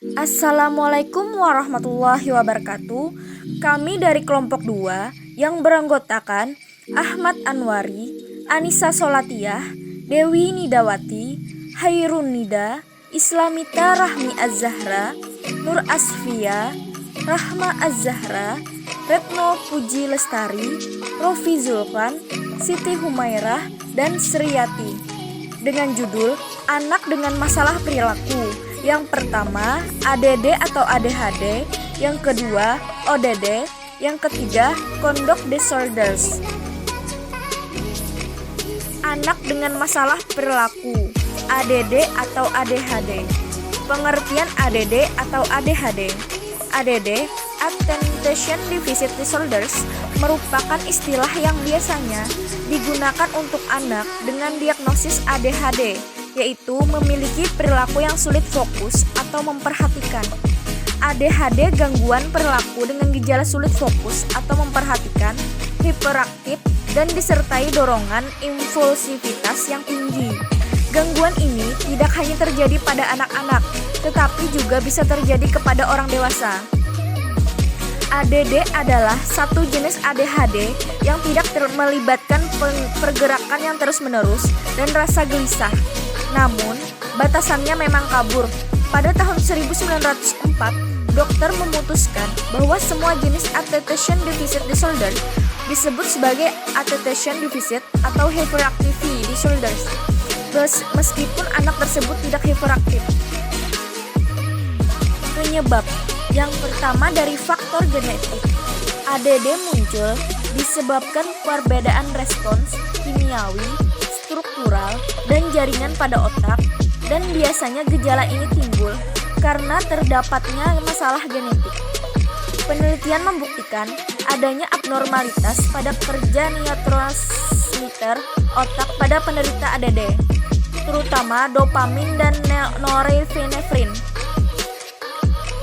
Assalamualaikum warahmatullahi wabarakatuh. Kami dari kelompok 2 yang beranggotakan Ahmad Anwari, Anissa Solatiah, Dewi Nidawati, Hairun Nida, Islamita Rahmi Az-Zahra, Nur Asfia, Rahma Az-Zahra, Retno Puji Lestari, Rofi Zulfan, Siti Humairah, dan Sriyati dengan judul Anak dengan Masalah Perilaku. Yang pertama, ADD atau ADHD, yang kedua, ODD, yang ketiga, Conduct Disorders. Anak dengan masalah perilaku, ADD atau ADHD. Pengertian ADD atau ADHD. ADD, Attention Deficit Disorders, merupakan istilah yang biasanya digunakan untuk anak dengan diagnosis ADHD, yaitu memiliki perilaku yang sulit fokus atau memperhatikan. ADHD gangguan perilaku dengan gejala sulit fokus atau memperhatikan, hiperaktif, dan disertai dorongan impulsivitas yang tinggi. Gangguan ini tidak hanya terjadi pada anak-anak, tetapi juga bisa terjadi kepada orang dewasa. ADD adalah satu jenis ADHD yang tidak melibatkan pergerakan yang terus-menerus dan rasa gelisah. Namun, batasannya memang kabur. Pada tahun 1904, dokter memutuskan bahwa semua jenis Attention Deficit Disorder disebut sebagai Attention Deficit atau Hyperactivity Disorders, meskipun anak tersebut tidak hiperaktif. Penyebab yang pertama dari faktor genetik. ADD muncul disebabkan perbedaan respons kimiawi, struktural, dan jaringan pada otak, dan biasanya gejala ini timbul karena terdapatnya masalah genetik. Penelitian membuktikan adanya abnormalitas pada kerja neurotransmitter otak pada penderita ADD, terutama dopamin dan norepinefrin.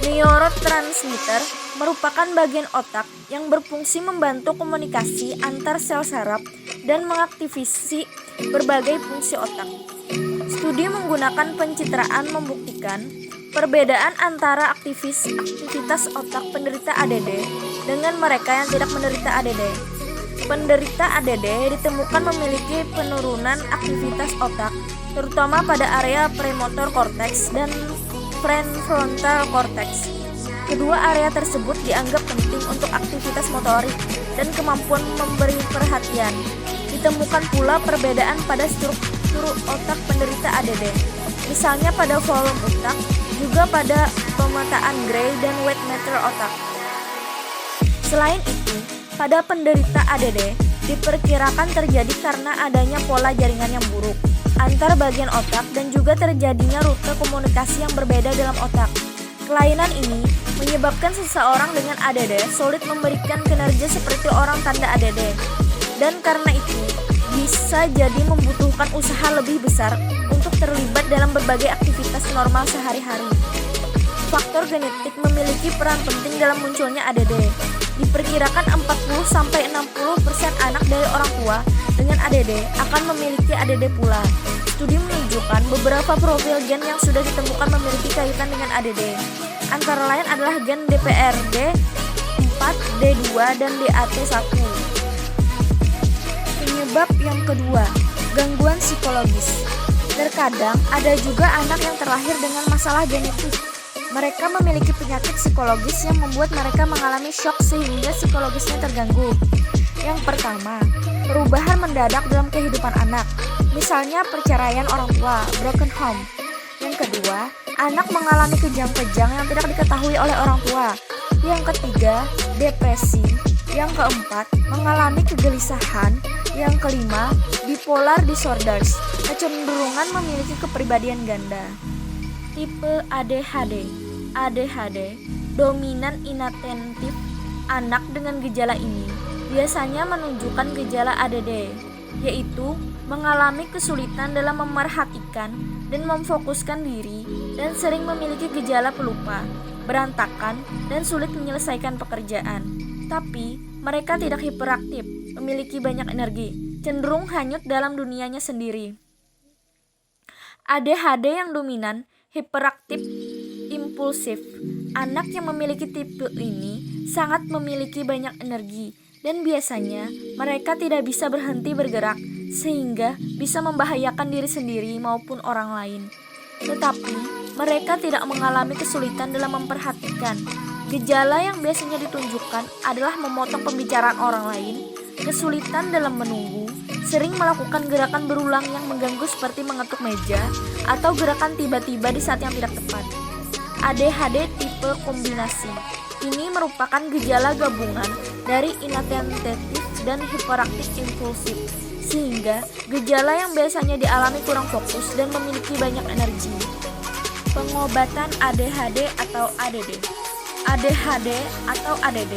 Neurotransmitter merupakan bagian otak yang berfungsi membantu komunikasi antar sel saraf dan mengaktifasi berbagai fungsi otak. Studi menggunakan pencitraan membuktikan perbedaan antara aktivitas otak penderita ADD dengan mereka yang tidak menderita ADD. Penderita ADD ditemukan memiliki penurunan aktivitas otak, terutama pada area premotor cortex dan prefrontal cortex. Kedua area tersebut dianggap penting untuk aktivitas motorik dan kemampuan memberi perhatian. Ditemukan pula perbedaan pada struktur otak penderita ADD, misalnya pada volume otak, juga pada pemetaan gray dan white matter otak. Selain itu, pada penderita ADD diperkirakan terjadi karena adanya pola jaringan yang buruk antar bagian otak dan juga terjadinya rute komunikasi yang berbeda dalam otak. Kelainan ini menyebabkan seseorang dengan ADD sulit memberikan kinerja seperti orang tanda ADD, dan karena itu bisa jadi membutuhkan usaha lebih besar untuk terlibat dalam berbagai aktivitas normal sehari-hari. Faktor genetik memiliki peran penting dalam munculnya ADD. Diperkirakan 40-60% anak dari orang tua dengan ADD akan memiliki ADD pula. Studi menunjukkan beberapa profil gen yang sudah ditemukan memiliki kaitan dengan ADD. Antara lain adalah gen DPRD4, D2, dan DAT1. Penyebab yang kedua, gangguan psikologis. Terkadang ada juga anak yang terlahir dengan masalah genetik. Mereka memiliki penyakit psikologis yang membuat mereka mengalami shock sehingga psikologisnya terganggu. Yang pertama, perubahan mendadak dalam kehidupan anak, misalnya perceraian orang tua, broken home. Yang kedua, anak mengalami kejang-kejang yang tidak diketahui oleh orang tua. Yang ketiga, depresi. Yang keempat, mengalami kegelisahan. Yang kelima, bipolar disorders, kecenderungan memiliki kepribadian ganda. Tipe ADHD. ADHD, dominan inattentif. Anak dengan gejala ini biasanya menunjukkan gejala ADD, yaitu mengalami kesulitan dalam memerhatikan dan memfokuskan diri dan sering memiliki gejala pelupa, berantakan, dan sulit menyelesaikan pekerjaan. Tapi, mereka tidak hiperaktif, memiliki banyak energi, cenderung hanyut dalam dunianya sendiri. ADHD yang dominan, hiperaktif, impulsif. Anak yang memiliki tipe ini sangat memiliki banyak energi dan biasanya mereka tidak bisa berhenti bergerak sehingga bisa membahayakan diri sendiri maupun orang lain. Tetapi mereka tidak mengalami kesulitan dalam memperhatikan. Gejala yang biasanya ditunjukkan adalah memotong pembicaraan orang lain, kesulitan dalam menunggu, sering melakukan gerakan berulang yang mengganggu seperti mengetuk meja atau gerakan tiba-tiba di saat yang tidak tepat. ADHD tipe kombinasi. Ini merupakan gejala gabungan dari inattentif dan hiperaktif impulsif, sehingga gejala yang biasanya dialami kurang fokus dan memiliki banyak energi. Pengobatan ADHD atau ADD. ADHD atau ADD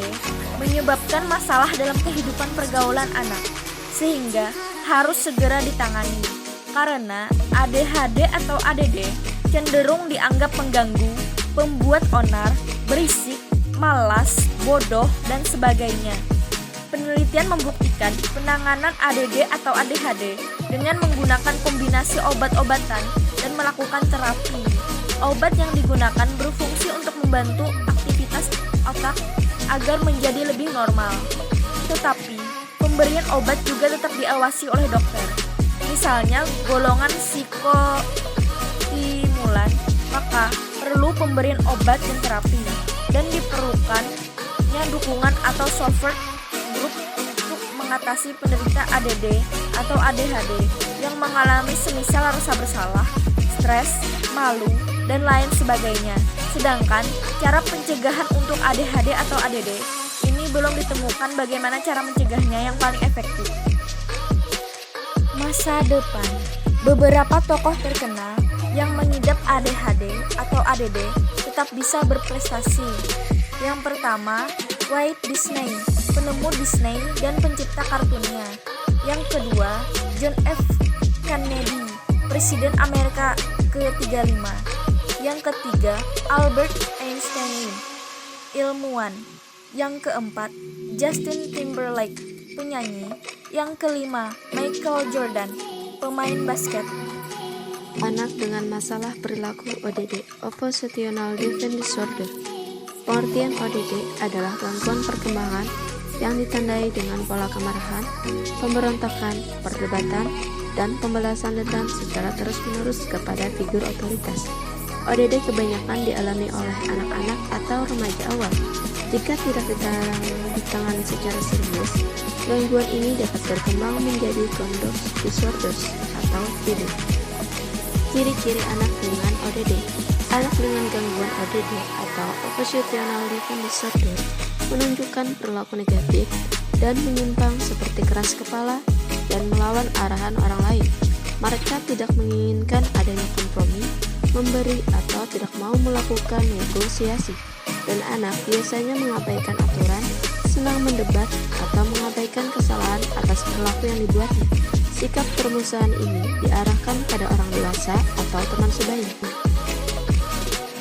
menyebabkan masalah dalam kehidupan pergaulan anak, sehingga harus segera ditangani. Karena ADHD atau ADD cenderung dianggap mengganggu, pembuat onar, berisik, malas, bodoh, dan sebagainya. Penelitian membuktikan penanganan ADD atau ADHD dengan menggunakan kombinasi obat-obatan dan melakukan terapi. Obat yang digunakan berfungsi untuk membantu aktivitas otak agar menjadi lebih normal. Tetapi, pemberian obat juga tetap diawasi oleh dokter. Misalnya golongan psikostimulan, maka perlu pemberian obat dan terapi, dan diperlukannya dukungan atau support group untuk mengatasi penderita ADD atau ADHD yang mengalami semisal rasa bersalah, stres, malu, dan lain sebagainya. Sedangkan cara pencegahan untuk ADHD atau ADD ini belum ditemukan bagaimana cara mencegahnya yang paling efektif. Masa depan. Beberapa tokoh terkenal yang mengidap ADHD atau ADD tetap bisa berprestasi. Yang pertama, Walt Disney, penemu Disney dan pencipta kartunnya. Yang kedua, John F. Kennedy, Presiden Amerika ke-35. Yang ketiga, Albert Einstein, ilmuwan. Yang keempat, Justin Timberlake, penyanyi. Yang kelima, Michael Jordan, pemain basket. Anak dengan masalah perilaku ODD, Oppositional Defiant Disorder. Pengertian ODD adalah gangguan perkembangan yang ditandai dengan pola kemarahan, pemberontakan, perdebatan, dan pembalasan dendam secara terus-menerus kepada figur otoritas. ODD kebanyakan dialami oleh anak-anak atau remaja awal. Jika tidak ditangani secara serius, gangguan ini dapat berkembang menjadi conduct disorders atau CDD. Ciri-ciri anak dengan ODD. Anak dengan gangguan ODD atau Oppositional Defiant Disorder menunjukkan perilaku negatif dan menyimpang seperti keras kepala dan melawan arahan orang lain. Mereka tidak menginginkan adanya kompromi, memberi atau tidak mau melakukan negosiasi, dan anak biasanya mengabaikan aturan, senang mendebat, atau mengabaikan kesalahan atas perilaku yang dibuatnya. Sikap permusuhan ini diarahkan pada orang dewasa atau teman sebaya.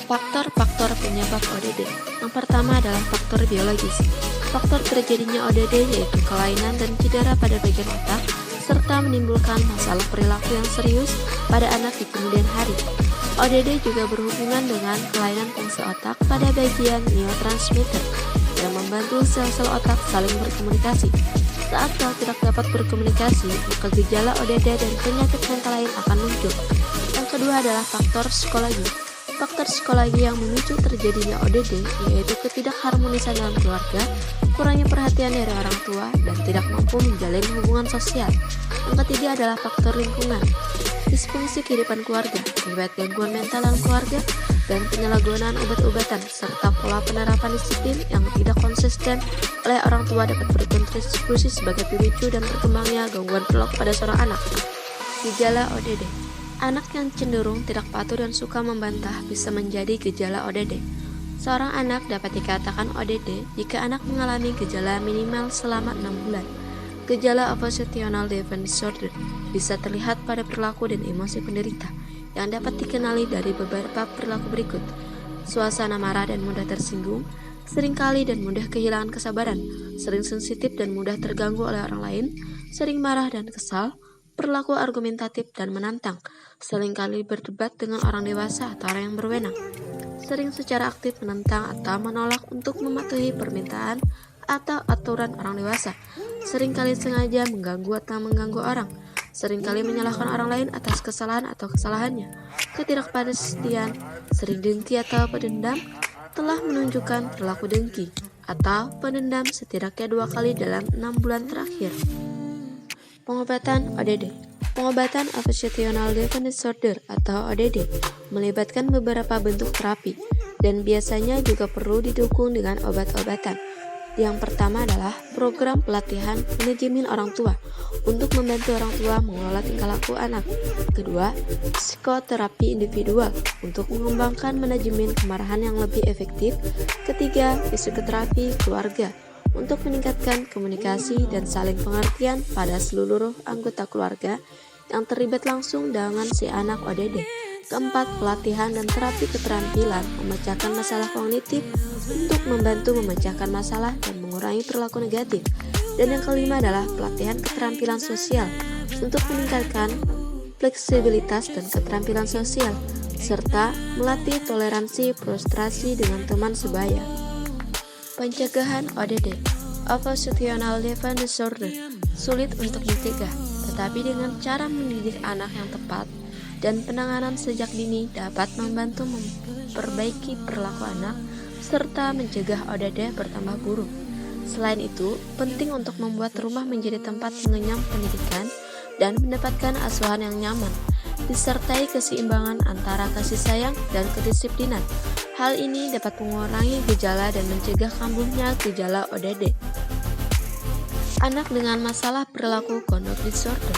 Faktor-faktor penyebab ODD. Yang pertama adalah faktor biologis. Faktor terjadinya ODD yaitu kelainan dan cedera pada bagian otak, serta menimbulkan masalah perilaku yang serius pada anak di kemudian hari. ODD juga berhubungan dengan kelainan fungsi otak pada bagian neurotransmitter yang membantu sel-sel otak saling berkomunikasi. Saat sel tidak dapat berkomunikasi, maka gejala ODD dan penyakit mental lain akan muncul. Yang kedua adalah faktor psikologi. Faktor psikologi yang memicu terjadinya ODD yaitu ketidakharmonisan dalam keluarga, kurangnya perhatian dari orang tua, dan tidak mampu menjalin hubungan sosial. Yang ketiga adalah faktor lingkungan. Disfungsi kehidupan keluarga, riwayat gangguan mental dalam keluarga, dan penyalahgunaan obat-obatan, serta pola penerapan disiplin yang tidak konsisten oleh orang tua dapat berkontribusi sebagai pemicu dan berkembangnya gangguan perilaku pada seorang anak. Gejala ODD. Anak yang cenderung tidak patuh dan suka membantah bisa menjadi gejala ODD. Seorang anak dapat dikatakan ODD jika anak mengalami gejala minimal selama 6 bulan. Gejala Oppositional Defiant Disorder bisa terlihat pada perilaku dan emosi penderita yang dapat dikenali dari beberapa perilaku berikut. Suasana marah dan mudah tersinggung, seringkali dan mudah kehilangan kesabaran, sering sensitif dan mudah terganggu oleh orang lain, sering marah dan kesal, perilaku argumentatif dan menantang, seringkali berdebat dengan orang dewasa atau orang yang berwenang. sering secara aktif menentang atau menolak untuk mematuhi permintaan atau aturan orang dewasa, seringkali sengaja mengganggu atau mengganggu orang, seringkali menyalahkan orang lain atas kesalahan atau kesalahannya, ketidakpastian, sering dengki atau pendendam, telah menunjukkan perilaku dengki atau pendendam setidaknya 2 kali dalam 6 bulan terakhir. Pengobatan ODD. Pengobatan Oppositional Defiant Disorder atau ODD melibatkan beberapa bentuk terapi dan biasanya juga perlu didukung dengan obat-obatan. Yang pertama adalah program pelatihan manajemen orang tua untuk membantu orang tua mengelola tingkah laku anak. Kedua, psikoterapi individual untuk mengembangkan manajemen kemarahan yang lebih efektif. Ketiga, psikoterapi keluarga untuk meningkatkan komunikasi dan saling pengertian pada seluruh anggota keluarga yang terlibat langsung dengan si anak ODD. Keempat, pelatihan dan terapi keterampilan memecahkan masalah kognitif untuk membantu memecahkan masalah dan mengurangi perilaku negatif. Dan yang kelima adalah pelatihan keterampilan sosial untuk meningkatkan fleksibilitas dan keterampilan sosial, serta melatih toleransi frustrasi dengan teman sebaya. Pencegahan ODD, Oppositional Defiant Disorder, sulit untuk dicegah, tetapi dengan cara mendidik anak yang tepat dan penanganan sejak dini dapat membantu memperbaiki perilaku anak serta mencegah ODD bertambah buruk. Selain itu, penting untuk membuat rumah menjadi tempat mengenyam pendidikan dan mendapatkan asuhan yang nyaman, disertai keseimbangan antara kasih sayang dan kedisiplinan. Hal ini dapat mengurangi gejala dan mencegah kambuhnya gejala ODD. Anak dengan masalah perilaku conduct disorder.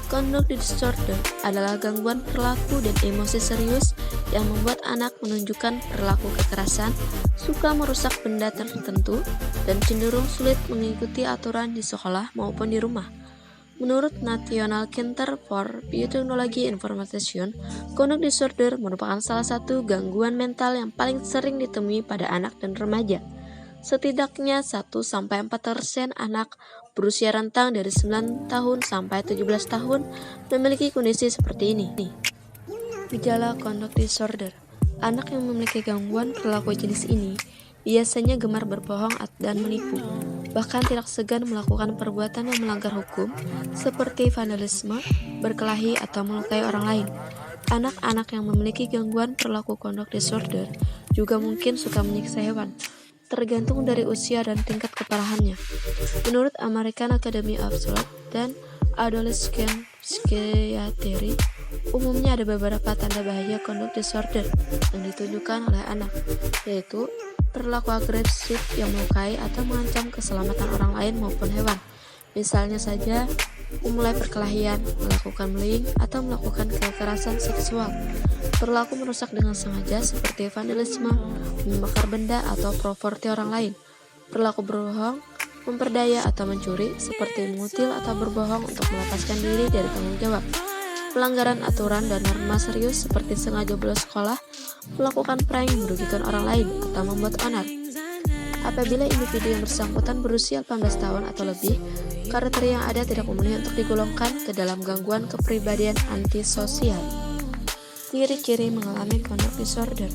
Conduct disorder adalah gangguan perilaku dan emosi serius yang membuat anak menunjukkan perilaku kekerasan, suka merusak benda tertentu, dan cenderung sulit mengikuti aturan di sekolah maupun di rumah. Menurut National Center for Biotechnology Information, conduct disorder merupakan salah satu gangguan mental yang paling sering ditemui pada anak dan remaja. Setidaknya 1-4% anak berusia rentang dari 9 tahun sampai 17 tahun memiliki kondisi seperti ini. Gejala conduct disorder. Anak yang memiliki gangguan perilaku jenis ini biasanya gemar berbohong dan menipu, bahkan tidak segan melakukan perbuatan yang melanggar hukum seperti vandalisme, berkelahi, atau melukai orang lain. Anak-anak yang memiliki gangguan perilaku conduct disorder juga mungkin suka menyiksa hewan, tergantung dari usia dan tingkat keparahannya. Menurut American Academy of Psychology dan Adolescent Psychiatry, umumnya ada beberapa tanda bahaya conduct disorder yang ditunjukkan oleh anak, yaitu perilaku agresif yang melukai atau mengancam keselamatan orang lain maupun hewan. Misalnya saja, memulai perkelahian, melakukan bullying, atau melakukan kekerasan seksual. Perilaku merusak dengan sengaja seperti vandalisme, membakar benda atau properti orang lain. Perilaku berbohong, memperdaya atau mencuri seperti mengutil atau berbohong untuk melepaskan diri dari tanggung jawab. Pelanggaran aturan dan norma serius seperti sengaja bolos sekolah, melakukan prank merugikan orang lain, atau membuat onar. Apabila individu yang bersangkutan berusia 18 tahun atau lebih, kriteria yang ada tidak memenuhi untuk digolongkan ke dalam gangguan kepribadian antisosial. Ciri-ciri mengalami conduct disorder.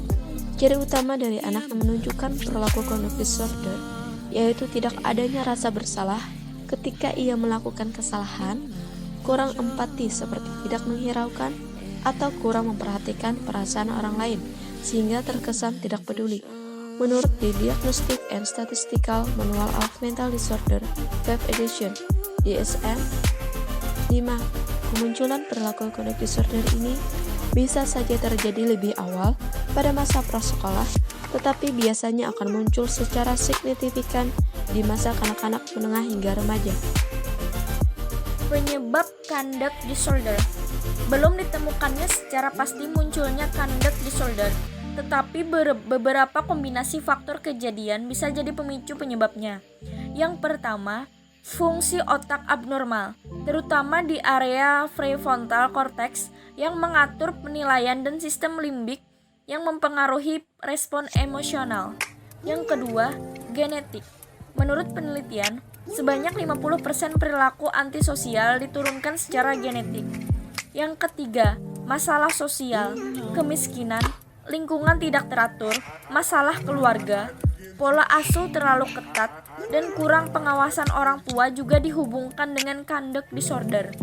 Ciri utama dari anak yang menunjukkan perilaku conduct disorder yaitu tidak adanya rasa bersalah ketika ia melakukan kesalahan, kurang empati seperti tidak menghiraukan, atau kurang memperhatikan perasaan orang lain sehingga terkesan tidak peduli. Menurut The Diagnostic and Statistical Manual of Mental Disorder 5th edition DSM 5, kemunculan perilaku conduct disorder ini bisa saja terjadi lebih awal pada masa prasekolah, tetapi biasanya akan muncul secara signifikan di masa kanak-kanak menengah hingga remaja. Penyebab conduct disorder. Belum ditemukannya secara pasti munculnya conduct disorder, tetapi beberapa kombinasi faktor kejadian bisa jadi pemicu penyebabnya. Yang pertama, fungsi otak abnormal, terutama di area prefrontal cortex yang mengatur penilaian dan sistem limbik yang mempengaruhi respon emosional. Yang kedua, genetik. Menurut penelitian, sebanyak 50% perilaku antisosial diturunkan secara genetik. Yang ketiga, masalah sosial, kemiskinan, lingkungan tidak teratur, masalah keluarga, pola asuh terlalu ketat, dan kurang pengawasan orang tua juga dihubungkan dengan conduct disorder.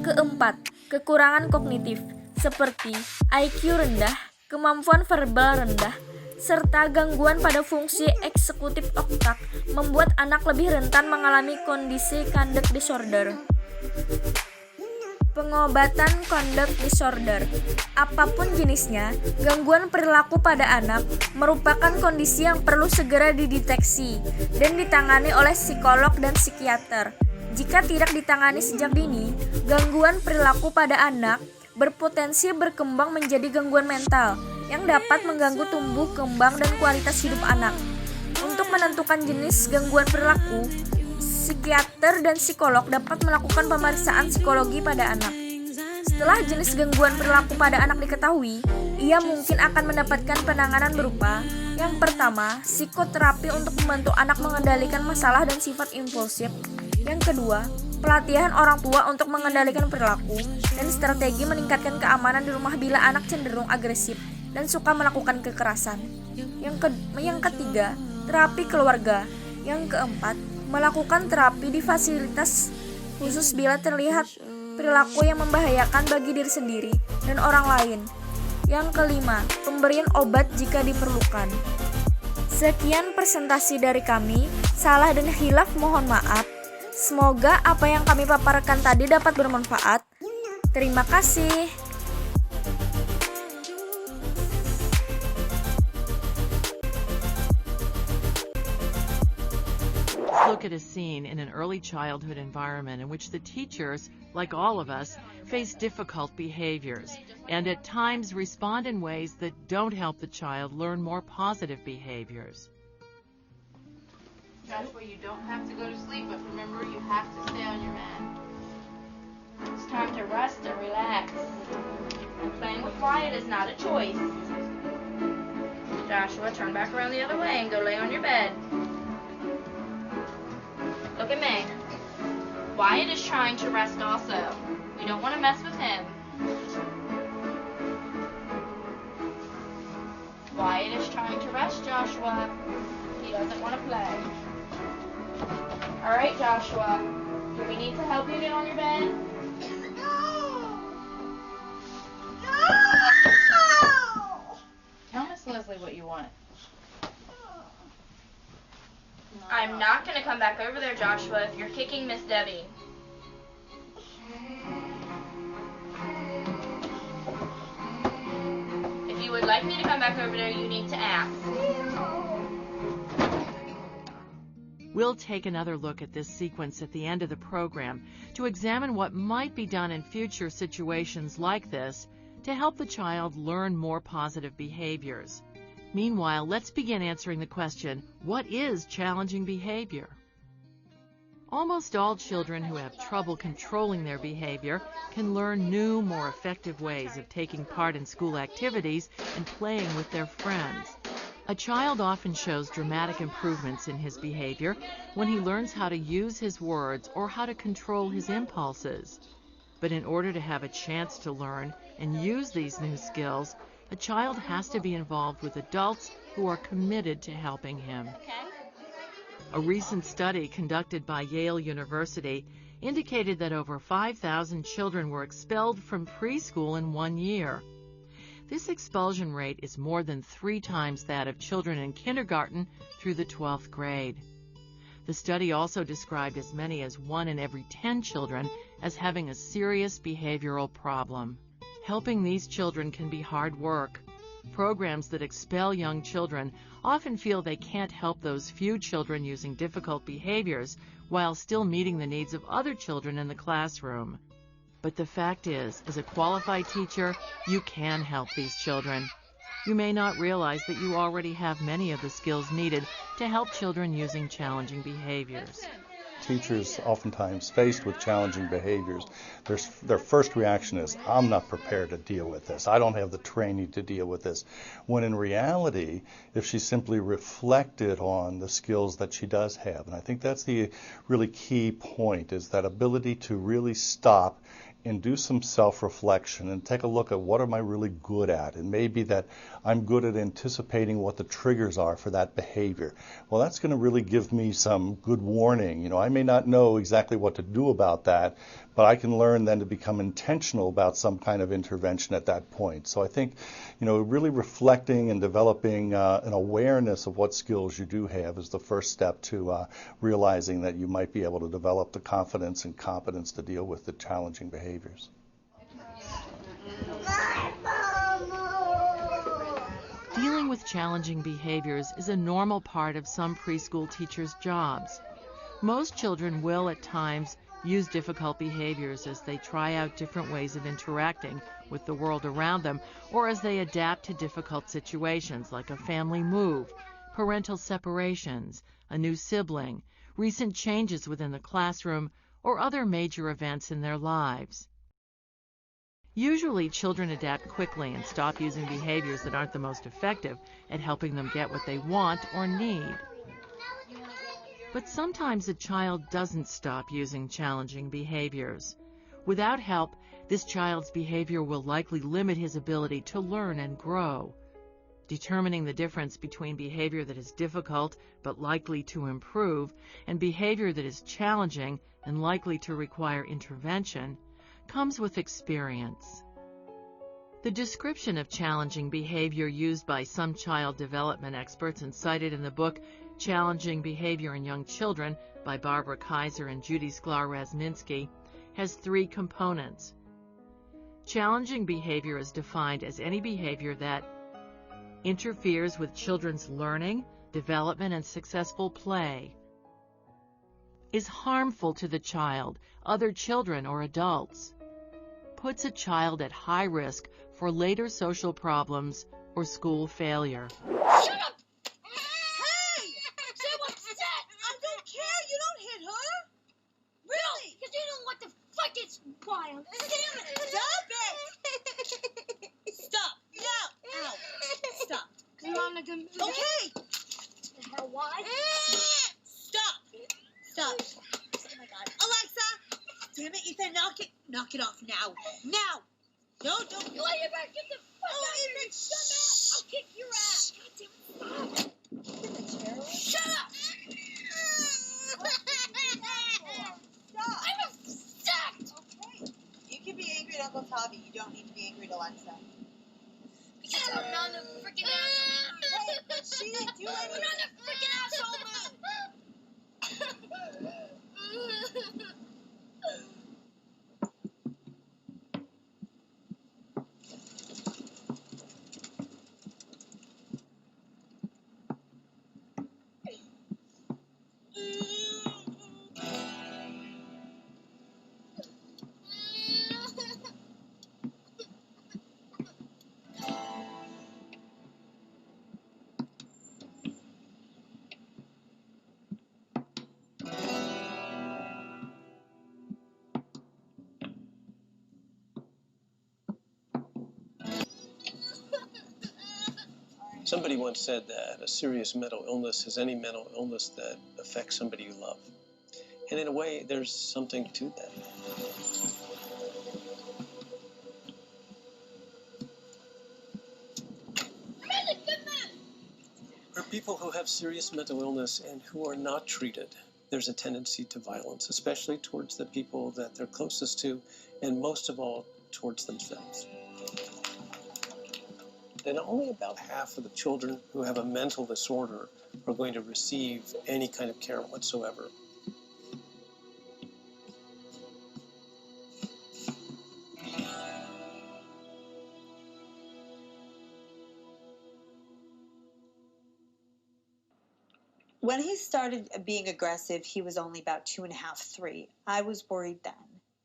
Keempat, kekurangan kognitif seperti IQ rendah, kemampuan verbal rendah, serta gangguan pada fungsi eksekutif otak membuat anak lebih rentan mengalami kondisi conduct disorder. Pengobatan conduct disorder, apapun jenisnya, gangguan perilaku pada anak merupakan kondisi yang perlu segera dideteksi dan ditangani oleh psikolog dan psikiater. Jika tidak ditangani sejak dini, gangguan perilaku pada anak berpotensi berkembang menjadi gangguan mental yang dapat mengganggu tumbuh kembang dan kualitas hidup anak. Untuk menentukan jenis gangguan perilaku, psikiater dan psikolog dapat melakukan pemeriksaan psikologi pada anak. Setelah jenis gangguan perilaku pada anak diketahui, ia mungkin akan mendapatkan penanganan berupa: yang pertama, psikoterapi untuk membantu anak mengendalikan masalah dan sifat impulsif. Yang kedua, pelatihan orang tua untuk mengendalikan perilaku dan strategi meningkatkan keamanan di rumah bila anak cenderung agresif dan suka melakukan kekerasan. Yang ketiga, terapi keluarga. Yang keempat, melakukan terapi di fasilitas khusus bila terlihat perilaku yang membahayakan bagi diri sendiri dan orang lain. Yang kelima, pemberian obat jika diperlukan. Sekian presentasi dari kami. Salah dan hilaf mohon maaf. Semoga apa yang kami paparkan tadi dapat bermanfaat. Terima kasih. Look at a scene in an early childhood environment in which the teachers, like all of us, face difficult behaviors and at times respond in ways that don't help the child learn more positive behaviors. Joshua, you don't have to go to sleep, but remember, you have to stay on your mat. It's time to rest and relax. And playing with Wyatt is not a choice. Joshua, turn back around the other way and go lay on your bed. Look at me. Wyatt is trying to rest also. We don't want to mess with him. Wyatt is trying to rest, Joshua. He doesn't want to play. All right, Joshua. Do we need to help you get on your bed? Tell Miss Leslie what you want. I'm not going to come back over there, Joshua, if you're kicking Miss Debbie. If you would like me to come back over there, you need to ask. We'll take another look at this sequence at the end of the program to examine what might be done in future situations like this to help the child learn more positive behaviors. Meanwhile, let's begin answering the question, what is challenging behavior? Almost all children who have trouble controlling their behavior can learn new, more effective ways of taking part in school activities and playing with their friends. A child often shows dramatic improvements in his behavior when he learns how to use his words or how to control his impulses. But in order to have a chance to learn and use these new skills, a child has to be involved with adults who are committed to helping him. A recent study conducted by Yale University indicated that over 5,000 children were expelled from preschool in 1 year. This expulsion rate is more than 3 times that of children in kindergarten through the 12th grade. The study also described as many as 1 in every 10 children as having a serious behavioral problem. Helping these children can be hard work. Programs that expel young children often feel they can't help those few children using difficult behaviors while still meeting the needs of other children in the classroom. But the fact is, as a qualified teacher, you can help these children. You may not realize that you already have many of the skills needed to help children using challenging behaviors. Teachers oftentimes faced with challenging behaviors, their first reaction is, I'm not prepared to deal with this. I don't have the training to deal with this. When in reality, if she simply reflected on the skills that she does have, and I think that's the really key point, is that ability to really stop and do some self-reflection and take a look at what am I really good at. And maybe that I'm good at anticipating what the triggers are for that behavior. Well, that's going to really give me some good warning. You know, I may not know exactly what to do about that, but I can learn then to become intentional about some kind of intervention at that point. So I think, you know, really reflecting and developing an awareness of what skills you do have is the first step to realizing that you might be able to develop the confidence and competence to deal with the challenging behaviors. Dealing with challenging behaviors is a normal part of some preschool teachers' jobs. Most children will at times use difficult behaviors as they try out different ways of interacting with the world around them, or as they adapt to difficult situations like a family move, parental separations, a new sibling, recent changes within the classroom, or other major events in their lives. Usually, children adapt quickly and stop using behaviors that aren't the most effective at helping them get what they want or need. But sometimes a child doesn't stop using challenging behaviors. Without help, this child's behavior will likely limit his ability to learn and grow. Determining the difference between behavior that is difficult but likely to improve and behavior that is challenging and likely to require intervention comes with experience. The description of challenging behavior used by some child development experts and cited in the book Challenging Behavior in Young Children by Barbara Kaiser and Judy Sklar-Razminsky has three components. Challenging behavior is defined as any behavior that interferes with children's learning, development, and successful play, is harmful to the child, other children, or adults, puts a child at high risk for later social problems or school failure. Shut up! Hey! Say what's that? I don't care. You don't hit her. Really? Because you know what the fuck is wild. Stop it! Stop. No. Ow. Stop. Because Mom, not gonna move. Okay. The hell, why? Stop. Stop. Oh my God. Alexa! Damn it, Ethan, knock it off now. Now! No, don't. You let your back get the fuck out of here. Ethan, shut up! I'll kick your ass. God damn it, stop. Shut up. Stop. I'm upset. Okay. You can be angry at Uncle Tavi. You don't need to be angry at Alexa. Because I'm not a freaking asshole. Hey, but she didn't do I'm anything. not a freaking asshole, man. Somebody once said that a serious mental illness is any mental illness that affects somebody you love. And in a way, there's something to that. For people who have serious mental illness and who are not treated, there's a tendency to violence, especially towards the people that they're closest to, and most of all, towards themselves. And only about half of the children who have a mental disorder are going to receive any kind of care whatsoever. When he started being aggressive, he was only about 2.5, 3. I was worried then.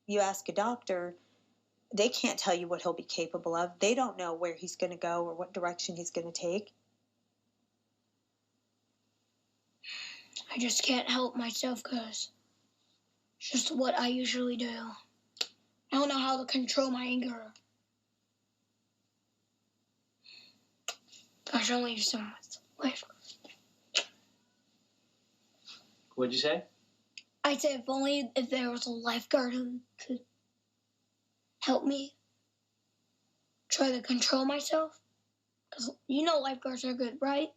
You ask a doctor, they can't tell you what he'll be capable of. They don't know where he's going to go or what direction he's going to take. I just can't help myself because it's just what I usually do. I don't know how to control my anger. Gosh, I only so much. What'd you say? I'd say if there was a lifeguard who could help me try to control myself. Because you know lifeguards are good, right?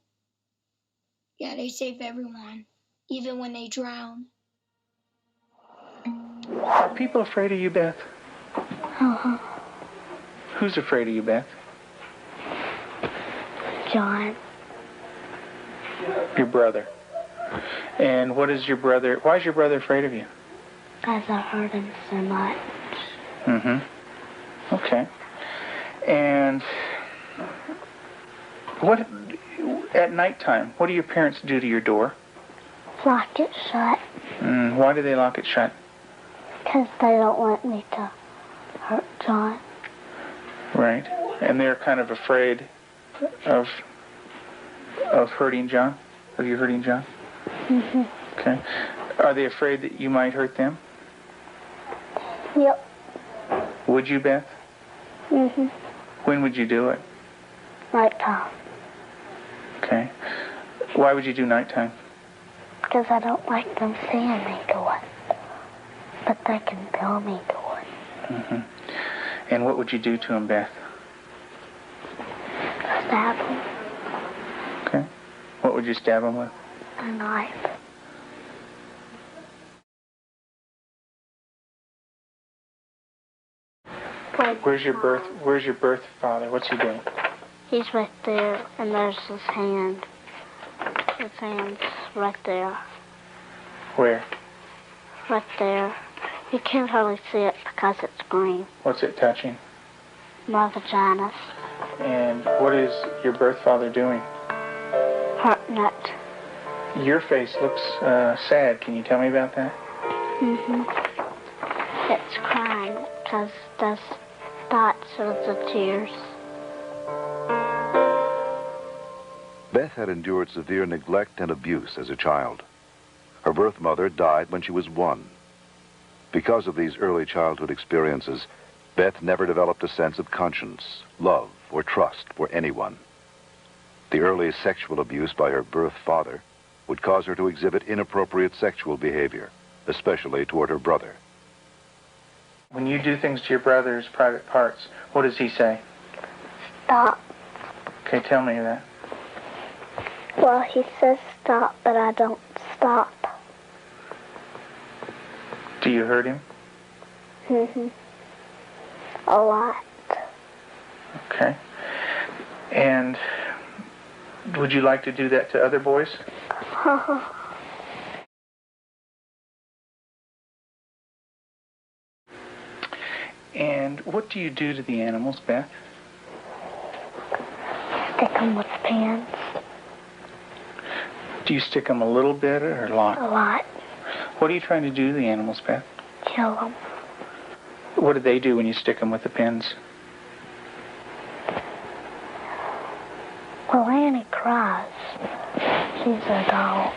Yeah, they save everyone, even when they drown. Are people afraid of you, Beth? Uh-huh. Who's afraid of you, Beth? John. Your brother. And why is your brother afraid of you? Because I hurt him so much. Mm-hmm. Okay. And what, at nighttime, what do your parents do to your door? Lock it shut. Why do they lock it shut? Because they don't want me to hurt John. Right. And they're kind of afraid of hurting John? Of you hurting John? Mm-hmm. Okay. Are they afraid that you might hurt them? Yep. Would you, Beth? Mm-hmm. When would you do it? Nighttime. Okay. Why would you do nighttime? Because I don't like them seeing me do it. But they can tell me do it. Mm-hmm. And what would you do to him, Beth? Stab them. Okay. What would you stab him with? A knife. Where's your birth father? What's he doing? He's right there, and there's his hand. His hand's right there. Where? Right there. You can't hardly see it because it's green. What's it touching? My vaginas. And what is your birth father doing? Hurting it. Your face looks sad. Can you tell me about that? Mm-hmm. It's crying because there's dots of the tears. Beth had endured severe neglect and abuse as a child. Her birth mother died when she was 1. Because of these early childhood experiences, Beth never developed a sense of conscience, love, or trust for anyone. The early sexual abuse by her birth father would cause her to exhibit inappropriate sexual behavior, especially toward her brother. When you do things to your brother's private parts, what does he say? Stop. Okay, tell me that. Well, he says stop, but I don't stop. Do you hurt him? Mm-hmm. A lot. Okay. And would you like to do that to other boys? And what do you do to the animals, Beth? Stick them with pins. Do you stick them a little bit or a lot? A lot. What are you trying to do to the animals, Beth? Kill them. What do they do when you stick them with the pins? Well, Annie cries. She's a dog.